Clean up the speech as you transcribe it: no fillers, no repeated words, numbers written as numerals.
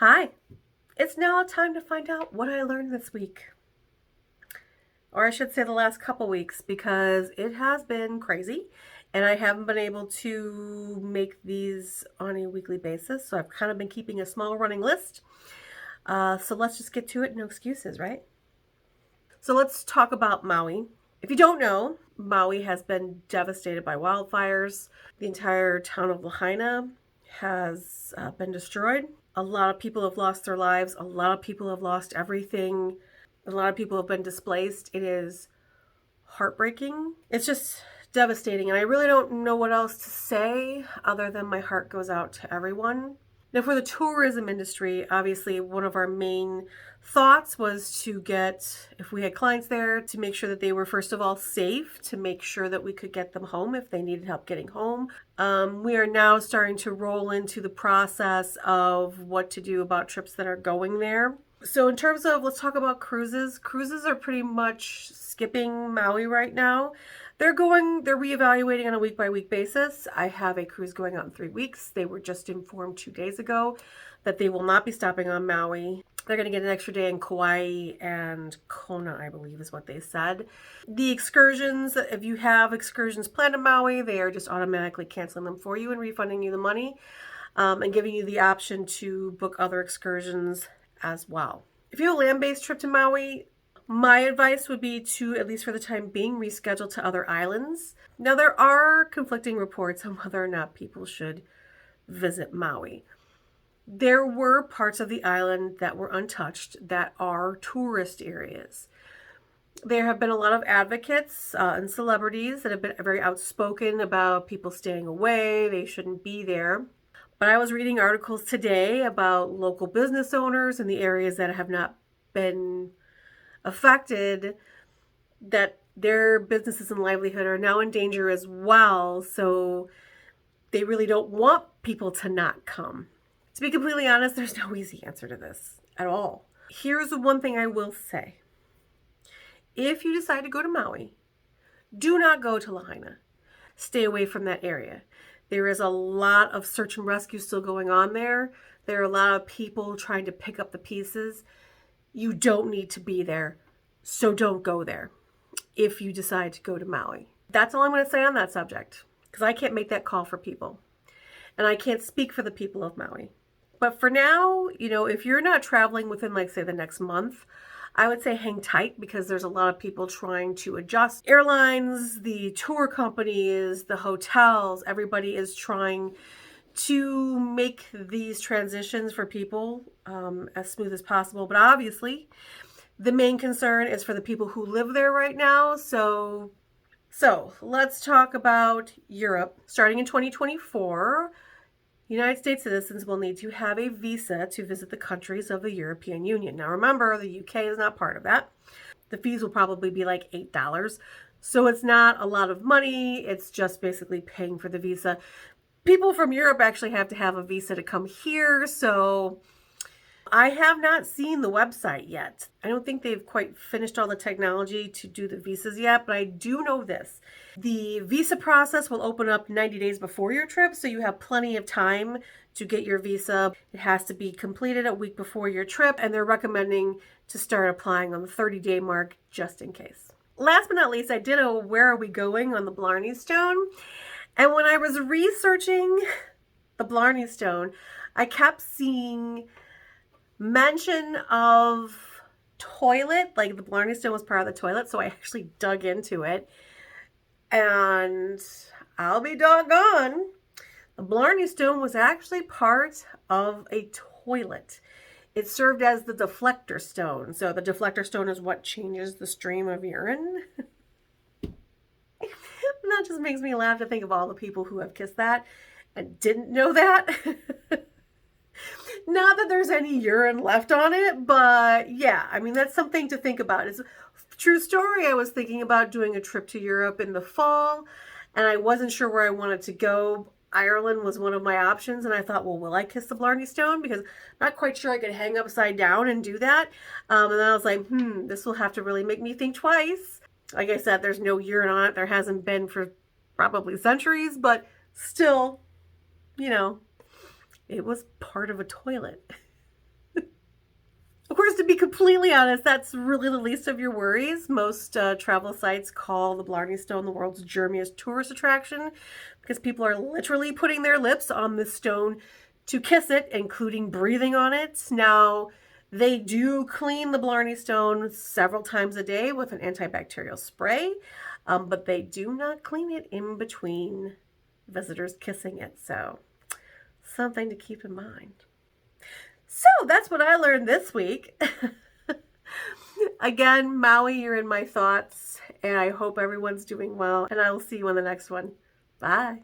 Hi, it's now time to find out what I learned this week. Or I should say the last couple weeks, because it has been crazy and I haven't been able to make these on a weekly basis. So I've kind of been keeping a small running list. So let's just get to it. No excuses, right? So let's talk about Maui. If you don't know, Maui has been devastated by wildfires. The entire town of Lahaina has been destroyed. A lot of people have lost their lives. A lot of people have lost everything. A lot of people have been displaced. It is heartbreaking. It's just devastating. And I really don't know what else to say other than my heart goes out to everyone. Now, for the tourism industry, obviously, one of our main thoughts was to get, if we had clients there, to make sure that they were, first of all, safe, to make sure that we could get them home if they needed help getting home. We are now starting to roll into the process of what to do about trips that are going there. So, in terms of, let's talk about cruises. Cruises are pretty much skipping Maui right now. They're reevaluating on a week by week basis. I have a cruise going out in 3 weeks. They were just informed 2 days ago that they will not be stopping on Maui. They're going to get an extra day in Kauai and Kona, I believe is what they said. The excursions, if you have excursions planned to Maui, they are just automatically canceling them for you and refunding you the money, and giving you the option to book other excursions as well. If you have a land-based trip to Maui, my advice would be to, at least for the time being, reschedule to other islands. Now, there are conflicting reports on whether or not people should visit Maui. There were parts of the island that were untouched that are tourist areas. There have been a lot of advocates and celebrities that have been very outspoken about people staying away, they shouldn't be there. But I was reading articles today about local business owners in the areas that have not been affected, that their businesses and livelihood are now in danger as well. So they really don't want people to not come. To be completely honest, there's no easy answer to this at all. Here's the one thing I will say. If you decide to go to Maui, do not go to Lahaina. Stay away from that area. There is a lot of search and rescue still going on there. There are a lot of people trying to pick up the pieces. You don't need to be there, so don't go there if you decide to go to Maui. That's all I'm going to say on that subject, because I can't make that call for people. And I can't speak for the people of Maui. But for now, if you're not traveling within, like, say, the next month, I would say hang tight, because there's a lot of people trying to adjust. Airlines, the tour companies, the hotels, everybody is trying to make these transitions for people as smooth as possible. But obviously, the main concern is for the people who live there right now. So let's talk about Europe. Starting in 2024, United States citizens will need to have a visa to visit the countries of the European Union. Now remember, the UK is not part of that. The fees will probably be like $8. So it's not a lot of money. It's just basically paying for the visa. People from Europe actually have to have a visa to come here. So I have not seen the website yet. I don't think they've quite finished all the technology to do the visas yet, but I do know this. The visa process will open up 90 days before your trip, so you have plenty of time to get your visa. It has to be completed a week before your trip, and they're recommending to start applying on the 30-day mark just in case. Last but not least, I did a Where Are We Going on the Blarney Stone. And when I was researching the Blarney Stone, I kept seeing mention of toilet, like the Blarney Stone was part of the toilet, so I actually dug into it, and I'll be doggone, the Blarney Stone was actually part of a toilet. It served as the deflector stone. So the deflector stone is what changes the stream of urine. And that just makes me laugh to think of all the people who have kissed that and didn't know that. Not that there's any urine left on it, but yeah, I mean, that's something to think about. It's a true story. I was thinking about doing a trip to Europe in the fall, and I wasn't sure where I wanted to go. Ireland was one of my options, and I thought, well, will I kiss the Blarney Stone? Because I'm not quite sure I could hang upside down and do that. And then I was like, this will have to really make me think twice. Like I said, there's no urine on it. There hasn't been for probably centuries, but still, it was part of a toilet. because to be completely honest, that's really the least of your worries. Most travel sites call the Blarney Stone the world's germiest tourist attraction because people are literally putting their lips on the stone to kiss it, including breathing on it. Now, they do clean the Blarney Stone several times a day with an antibacterial spray, but they do not clean it in between visitors kissing it. So, something to keep in mind. So that's what I learned this week. Again, Maui, you're in my thoughts, and I hope everyone's doing well, and I will see you on the next one. Bye.